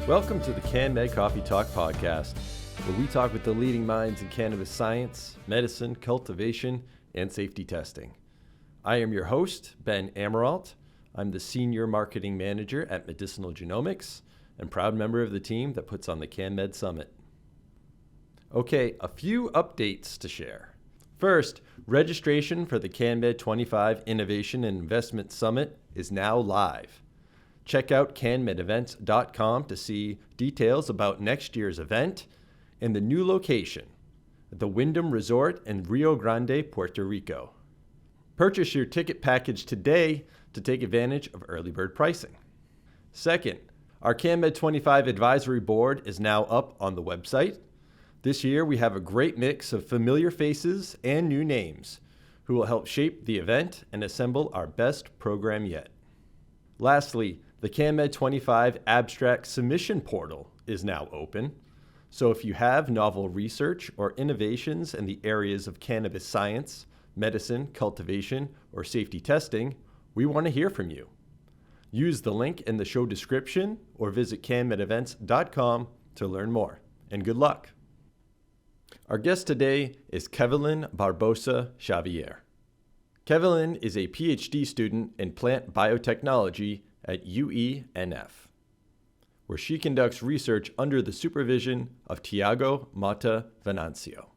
Welcome to the CanMed Coffee Talk podcast, where we talk with the leading minds in cannabis science, medicine, cultivation, and safety testing. I am your host, Ben Amaralt. I'm the Senior Marketing Manager at Medicinal Genomics and proud member of the team that puts on the CanMed Summit. Okay, a few updates to share. First, registration for the CanMed 25 Innovation and Investment Summit is now live. Check out canmedevents.com to see details about next year's event and the new location at the Wyndham Resort in Rio Grande, Puerto Rico. Purchase your ticket package today to take advantage of early bird pricing. Second, our CanMed 25 Advisory Board is now up on the website. This year, we have a great mix of familiar faces and new names who will help shape the event and assemble our best program yet. Lastly, the CanMed 25 Abstract Submission Portal is now open. So if you have novel research or innovations in the areas of cannabis science, medicine, cultivation, or safety testing, we want to hear from you. Use the link in the show description or visit canmedevents.com to learn more. And good luck. Our guest today is Kevelin Barbosa-Xavier. Kevelin is a PhD student in Plant Biotechnology at UENF, where she conducts research under the supervision of Thiago Motta Venancio.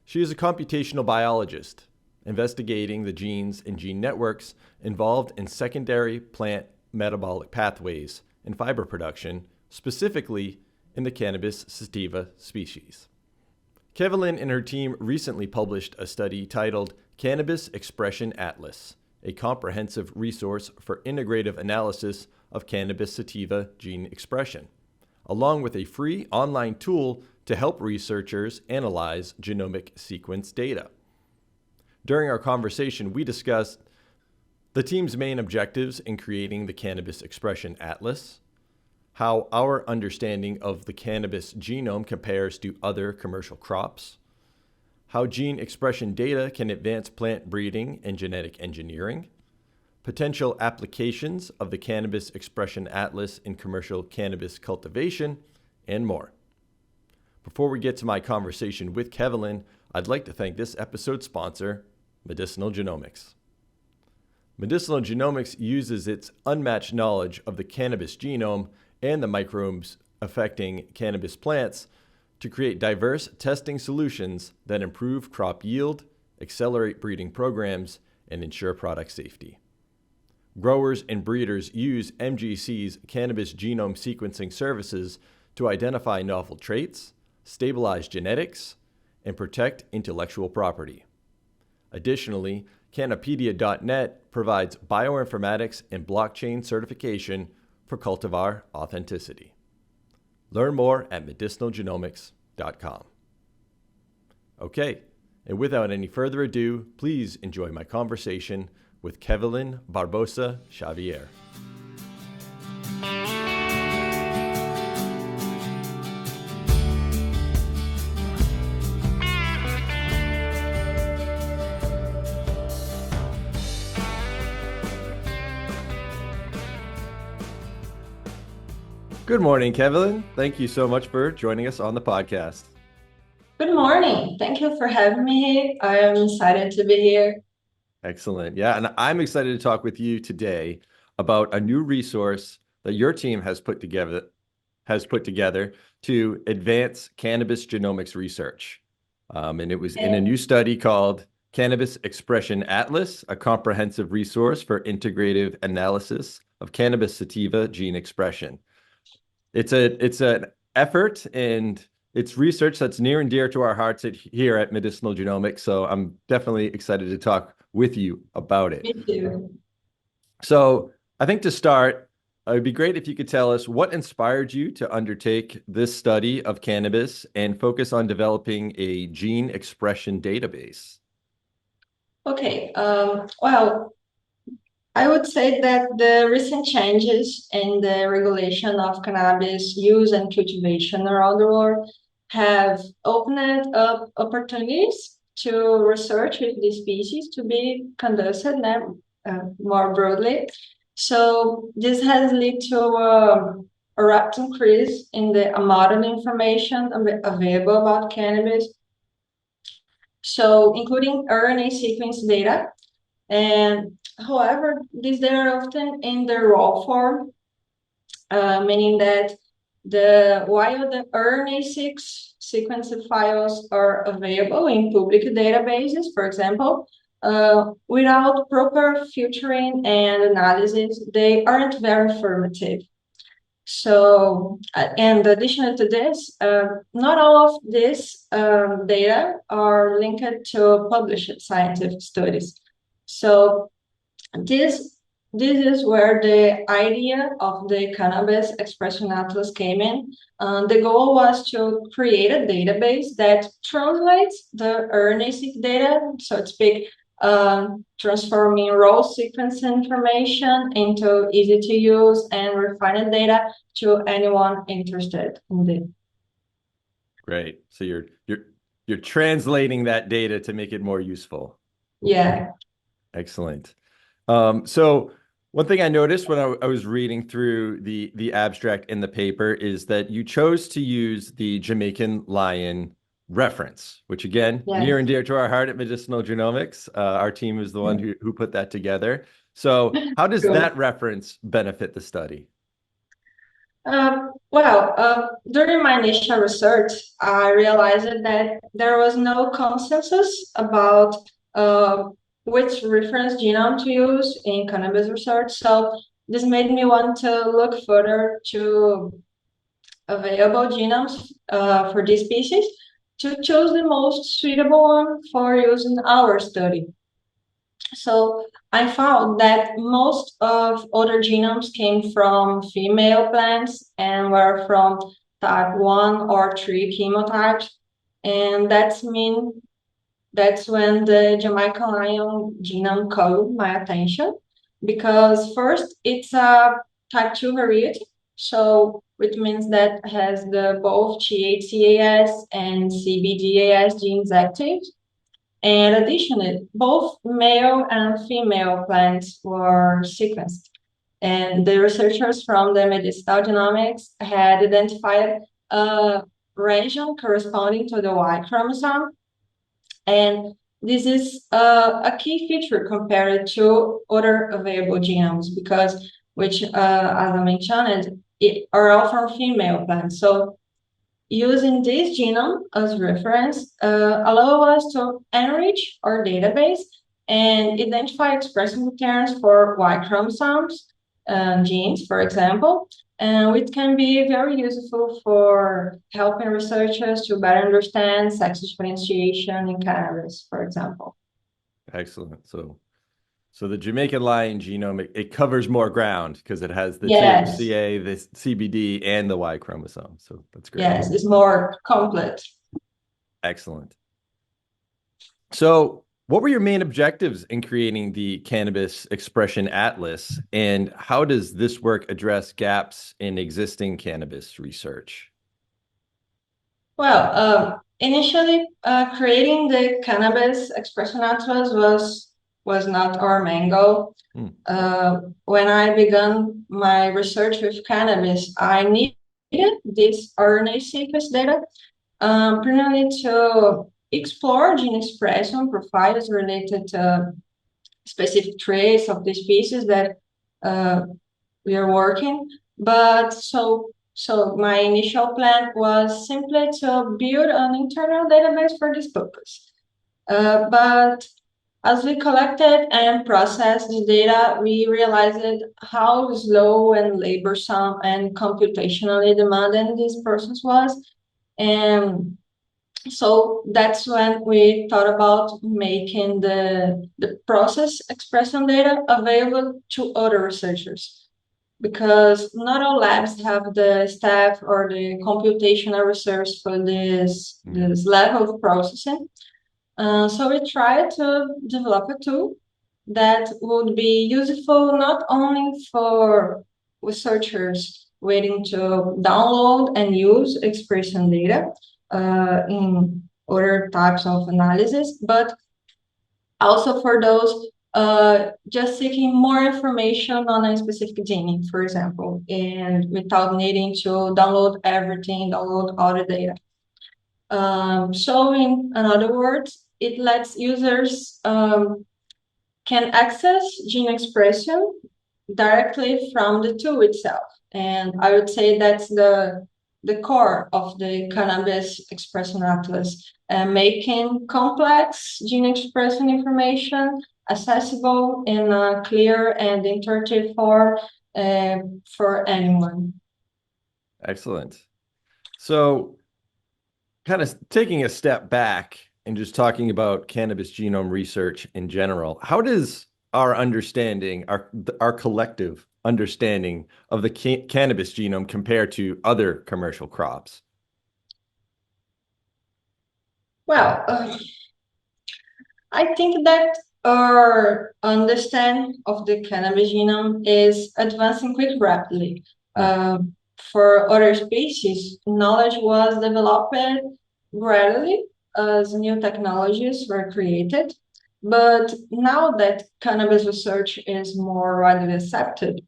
She is a computational biologist, investigating the genes and gene networks involved in secondary plant metabolic pathways and fiber production, specifically in the Cannabis sativa species. Kevelin and her team recently published a study titled Cannabis Expression Atlas, a comprehensive resource for integrative analysis of cannabis sativa gene expression, along with a free online tool to help researchers analyze genomic sequence data. During our conversation, we discussed the team's main objectives in creating the Cannabis Expression Atlas, how our understanding of the cannabis genome compares to other commercial crops, how gene expression data can advance plant breeding and genetic engineering, potential applications of the Cannabis Expression Atlas in commercial cannabis cultivation, and more. Before we get to my conversation with Kevelin, I'd like to thank this episode's sponsor, Medicinal Genomics. Medicinal Genomics uses its unmatched knowledge of the cannabis genome and the microbes affecting cannabis plants to create diverse testing solutions that improve crop yield, accelerate breeding programs, and ensure product safety. Growers and breeders use MGC's cannabis genome sequencing services to identify novel traits, stabilize genetics, and protect intellectual property. Additionally, Cannapedia.net provides bioinformatics and blockchain certification for cultivar authenticity. Learn more at medicinalgenomics.com. Okay, and without any further ado, please enjoy my conversation with Kevelin Barbosa-Xavier. Good morning, Kevelin. Thank you so much for joining us on the podcast. Good morning. Thank you for having me here. I am excited to be here. Excellent. Yeah, and I'm excited to talk with you today about a new resource that your team has put together to advance cannabis genomics research. And it was in a new study called Cannabis Expression Atlas, a comprehensive resource for integrative analysis of cannabis sativa gene expression. It's an effort and it's research that's near and dear to our hearts here at Medicinal Genomics. So I'm definitely excited to talk with you about it. Me too. So I think to start, it would be great if you could tell us what inspired you to undertake this study of cannabis and focus on developing a gene expression database. Okay. Well, I would say that the recent changes in the regulation of cannabis use and cultivation around the world have opened up opportunities to research with these species to be conducted more broadly. So this has led to a rapid increase in the amount of information available about cannabis. So including RNA sequence data. And however, these data are often in the raw form, meaning that while the RNA sequence files are available in public databases, for example, without proper filtering and analysis, they aren't very informative. So, and additional to this, not all of this data are linked to published scientific studies. So this is where the idea of the Cannabis Expression Atlas came in. The goal was to create a database that translates the RNA-seq data, so to speak, transforming raw sequence information into easy to use and refined data to anyone interested in it. Great. So you're translating that data to make it more useful. Yeah. Excellent. So one thing I noticed when I was reading through the abstract in the paper is that you chose to use the Jamaican lion reference, which again, near and dear to our heart at Medicinal Genomics. Our team is the one who put that together. So how does that reference benefit the study? During my initial research, I realized that there was no consensus about which reference genome to use in cannabis research. So this made me want to look further to available genomes for this species to choose the most suitable one for use in our study. So I found that most of other genomes came from female plants and were from type 1 or 3 chemotypes. And that's when the Jamaican lion genome caught my attention, because first it's a type 2 variety, so which means that has both THCAS and CBDAS genes active. And additionally, both male and female plants were sequenced. And the researchers from the Medicinal Genomics had identified a region corresponding to the Y chromosome. And this is a key feature compared to other available genomes, because as I mentioned, are all from female plants. So using this genome as reference allow us to enrich our database and identify expression patterns for Y chromosomes genes, for example, which can be very useful for helping researchers to better understand sex differentiation in cannabis, for example. Excellent. So the Jamaican lion genome, it covers more ground because it has the THCA, the CBD, and the Y chromosome. So that's great. Yes, it's more complete. Excellent. So what were your main objectives in creating the Cannabis Expression Atlas, and how does this work address gaps in existing cannabis research? Well, initially, creating the Cannabis Expression Atlas was not our main goal. When I began my research with cannabis, I needed this RNA sequence data, primarily to explore gene expression profiles related to specific traits of the species that we are working. But so my initial plan was simply to build an internal database for this purpose. But as we collected and processed the data, we realized how slow and laborsome and computationally demanding this process was. And so that's when we thought about making the process expression data available to other researchers, because not all labs have the staff or the computational research for this level of processing. So we tried to develop a tool that would be useful not only for researchers waiting to download and use expression data in other types of analysis, but also for those just seeking more information on a specific gene, for example, and without needing to download everything, download all the data. So in other words, it lets users can access gene expression directly from the tool itself. And I would say that's the core of the Cannabis Expression Atlas, making complex gene expression information accessible in a clear and intuitive form for anyone. Excellent. So, kind of taking a step back and just talking about cannabis genome research in general, how does our understanding, our collective understanding of the cannabis genome compare to other commercial crops? Well, I think that our understanding of the cannabis genome is advancing quite rapidly. For other species, knowledge was developed gradually as new technologies were created. But now that cannabis research is more widely accepted,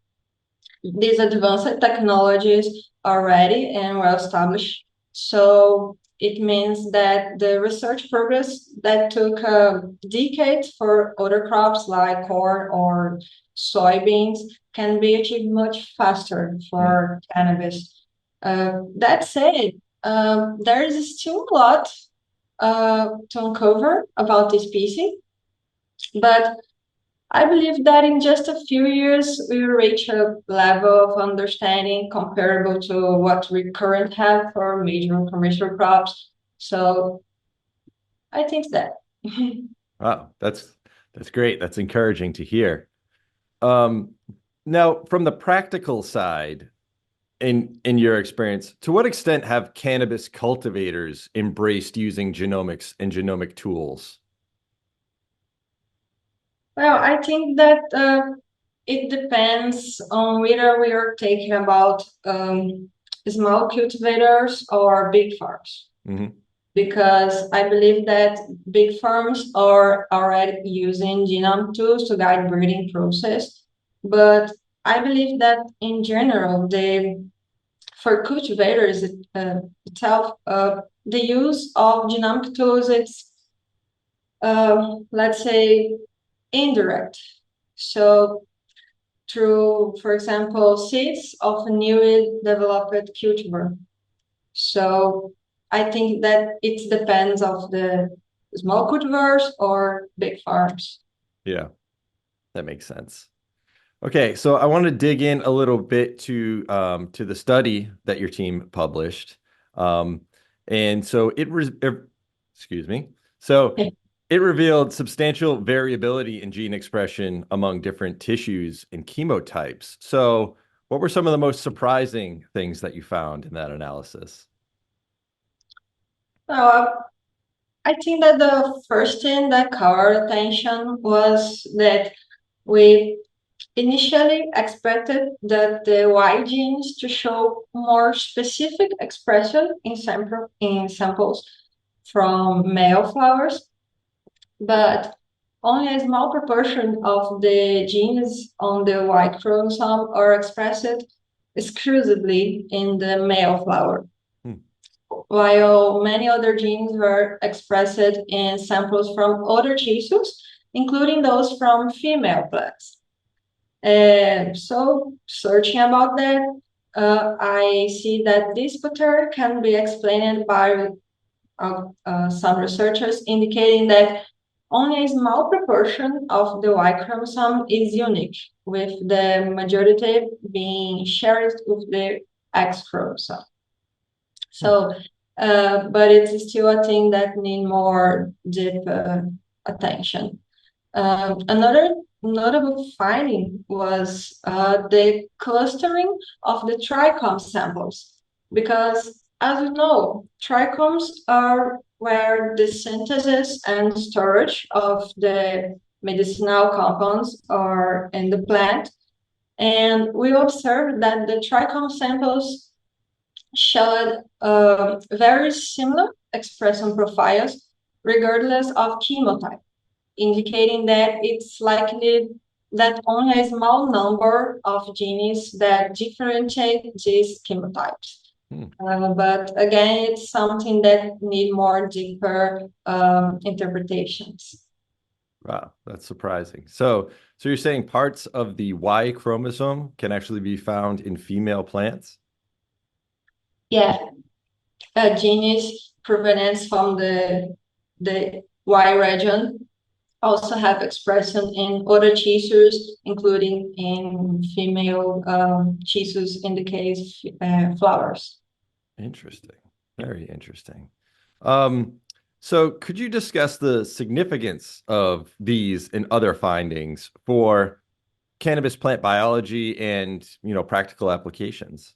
these advanced technologies are ready and well established. So it means that the research progress that took decades for other crops like corn or soybeans can be achieved much faster for cannabis. That said, there is still a lot to uncover about this species, but I believe that in just a few years, we will reach a level of understanding comparable to what we currently have for major commercial crops. So I think that. Wow, that's great. That's encouraging to hear. Now, from the practical side, in your experience, to what extent have cannabis cultivators embraced using genomics and genomic tools? Well, I think that it depends on whether we are talking about small cultivators or big farms. Because I believe that big farms are already using genome tools to guide breeding process. But I believe that in general, for cultivators itself, the use of genomic tools, it's, let's say, indirect. So through, for example, seeds of a newly developed cultivar. So I think that it depends of the small cultivars or big farms. Yeah, that makes sense. Okay, so I want to dig in a little bit to the study that your team published, and so excuse me. So it revealed substantial variability in gene expression among different tissues and chemotypes. So, what were some of the most surprising things that you found in that analysis? I think that the first thing that caught our attention was that we initially expected that the Y genes to show more specific expression in samples from male flowers, but only a small proportion of the genes on the Y chromosome are expressed exclusively in the male flower, while many other genes were expressed in samples from other tissues, including those from female plants. So searching about that, I see that this pattern can be explained by some researchers indicating that only a small proportion of the Y chromosome is unique, with the majority being shared with the X chromosome. So, but it's still a thing that needs more deep attention. Another notable finding was the clustering of the trichome samples, because as you know, trichomes are where the synthesis and storage of the medicinal compounds are in the plant. And we observed that the trichome samples showed very similar expression profiles regardless of chemotype, indicating that it's likely that only a small number of genes that differentiate these chemotypes. But again, it's something that need more deeper interpretations. Wow, that's surprising. So you're saying parts of the Y chromosome can actually be found in female plants? Yeah, genes provenance from the Y region also have expression in other tissues, including in female tissues, in the case flowers. Interesting. Very interesting. So could you discuss the significance of these and other findings for cannabis plant biology and, practical applications?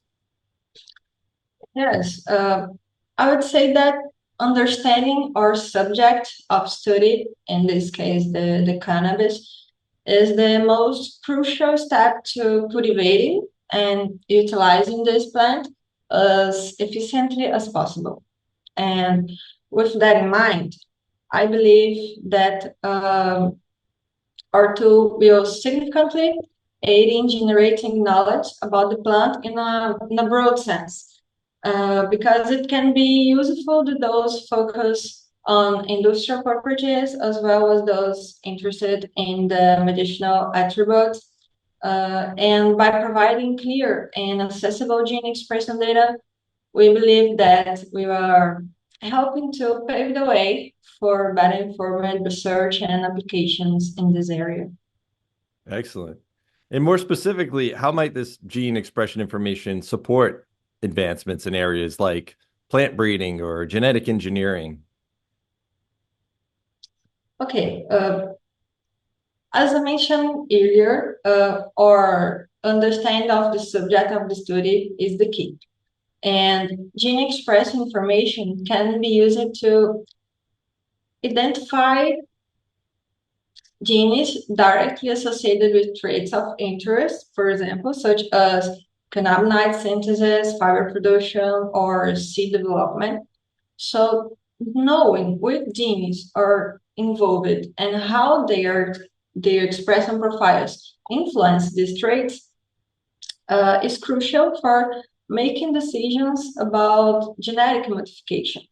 Yes, I would say that understanding our subject of study, in this case, the cannabis, is the most crucial step to cultivating and utilizing this plant as efficiently as possible. And with that in mind, I believe that our tool will significantly aid in generating knowledge about the plant in a broad sense, because it can be useful to those focused on industrial properties as well as those interested in the medicinal attributes. And by providing clear and accessible gene expression data, we believe that we are helping to pave the way for better informed research and applications in this area. Excellent. And more specifically, how might this gene expression information support advancements in areas like plant breeding or genetic engineering? Okay, as I mentioned earlier, our understanding of the subject of the study is the key. And gene expression information can be used to identify genes directly associated with traits of interest, for example, such as cannabinoid synthesis, fiber production, or seed development. So knowing which genes are involved and how their expression profiles influence these traits is crucial for making decisions about genetic modification.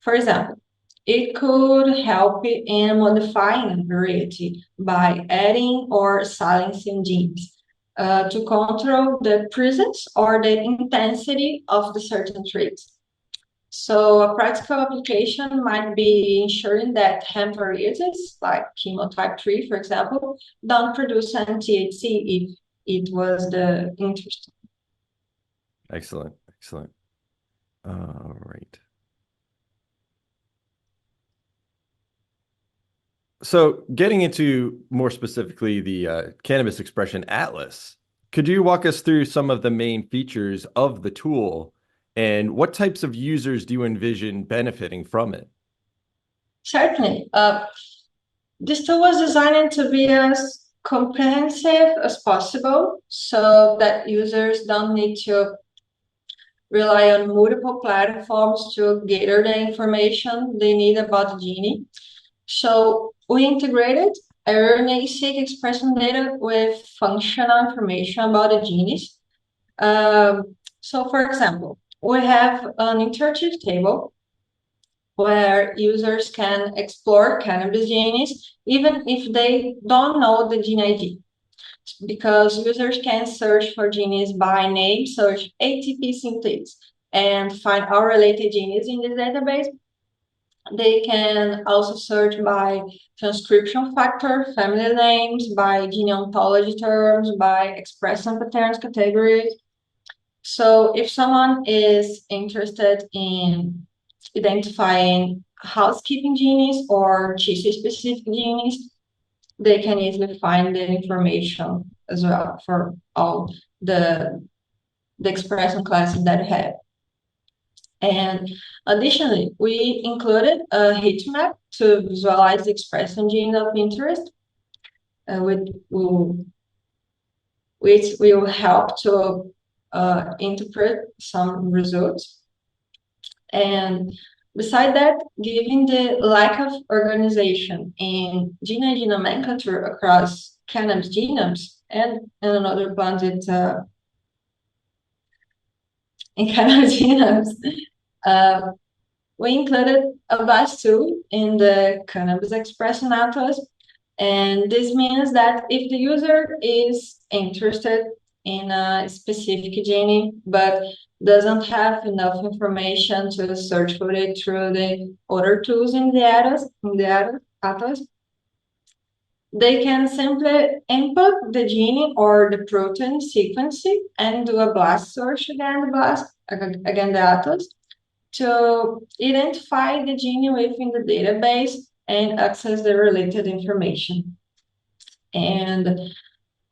For example, it could help in modifying a variety by adding or silencing genes to control the presence or the intensity of the certain traits. So a practical application might be ensuring that hemp varieties, like chemotype 3, for example, don't produce any THC if it was the interest. Excellent. Excellent. All right. So getting into more specifically the Cannabis Expression Atlas, could you walk us through some of the main features of the tool and what types of users do you envision benefiting from it? Certainly. This tool was designed to be as comprehensive as possible so that users don't need to rely on multiple platforms to gather the information they need about the gene. So we integrated RNA-seq expression data with functional information about the genes. So for example, we have an interactive table where users can explore cannabis genes even if they don't know the gene ID, because users can search for genes by name, search ATP synthase, and find all related genes in this database. They can also search by transcription factor, family names, by gene ontology terms, by expression patterns categories. So if someone is interested in identifying housekeeping genes or tissue-specific genes, they can easily find the information as well for all the expression classes that we have. And additionally, we included a heat map to visualize the expression gene of interest, which will help to interpret some results. And Beside that, given the lack of organization in gene and genome nomenclature across cannabis genomes and another plant in cannabis genomes, uh, we included a blast tool in the Cannabis Expression Atlas. And this means that if the user is interested in a specific gene, but doesn't have enough information to search for it through the other tools in the atlas, they can simply input the gene or the protein sequence and do a blast search again the atlas to identify the gene within the database and access the related information. And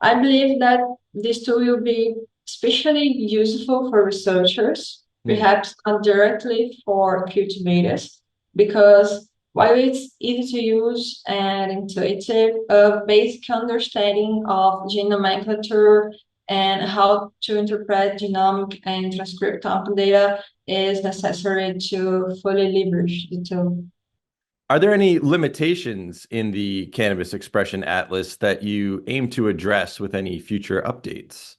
I believe that this tool will be especially useful for researchers, perhaps not directly for cultivators, because while it's easy to use and intuitive, a basic understanding of gene nomenclature and how to interpret genomic and transcriptome data is necessary to fully leverage the tool. Are there any limitations in the Cannabis Expression Atlas that you aim to address with any future updates?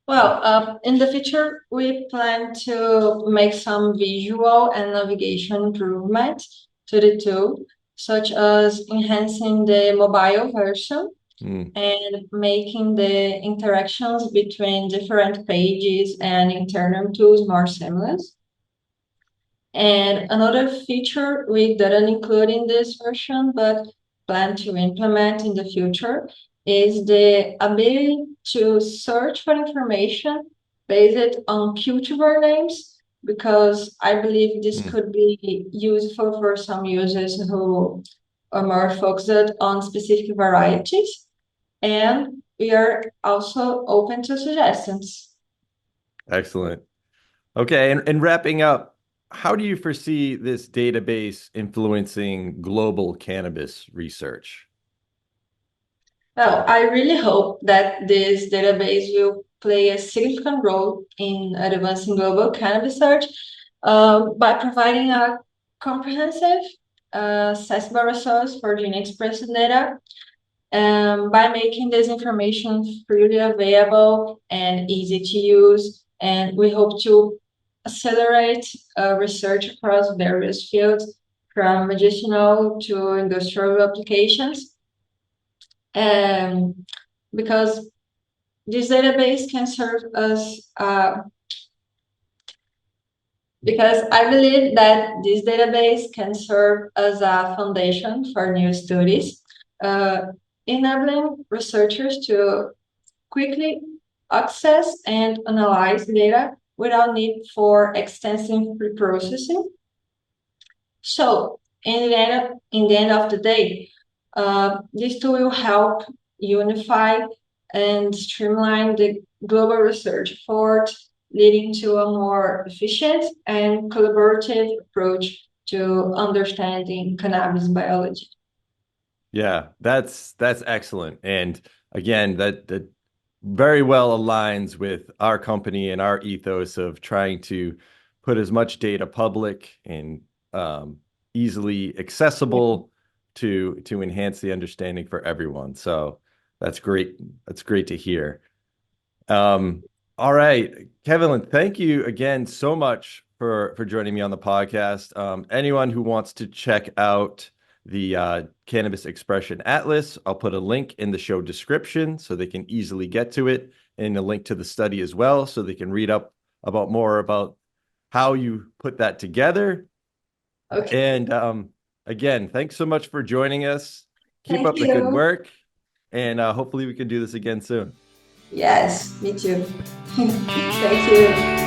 Well, in the future, we plan to make some visual and navigation improvements to the tool, such as enhancing the mobile version and making the interactions between different pages and internal tools more seamless. And another feature we didn't include in this version, but plan to implement in the future, is the ability to search for information based on cultivar names, because I believe this could be useful for some users who are more focused on specific varieties. And we are also open to suggestions. Excellent. Okay, and wrapping up, how do you foresee this database influencing global cannabis research? Well, I really hope that this database will play a significant role in advancing global cannabis research by providing a comprehensive, accessible resource for gene expression data, by making this information freely available and easy to use. And we hope to accelerate research across various fields, from medicinal to industrial applications. Because this database can serve as because I believe that this database can serve as a foundation for new studies, enabling researchers to quickly access and analyze data without need for extensive pre-processing. So in the end of the day, this tool will help unify and streamline the global research effort, leading to a more efficient and collaborative approach to understanding cannabis biology. Yeah, that's excellent. And again, that very well aligns with our company and our ethos of trying to put as much data public and easily accessible to enhance the understanding for everyone. So that's great. That's great to hear. All right, Kevelin, thank you again so much for joining me on the podcast. Anyone who wants to check out the Cannabis Expression Atlas, I'll put a link in the show description so they can easily get to it, and a link to the study as well so they can read up about more about how you put that together. Okay. And again, thanks so much for joining us. Keep Thank up the good you. work, and hopefully we can do this again soon. Yes, me too. Thank you.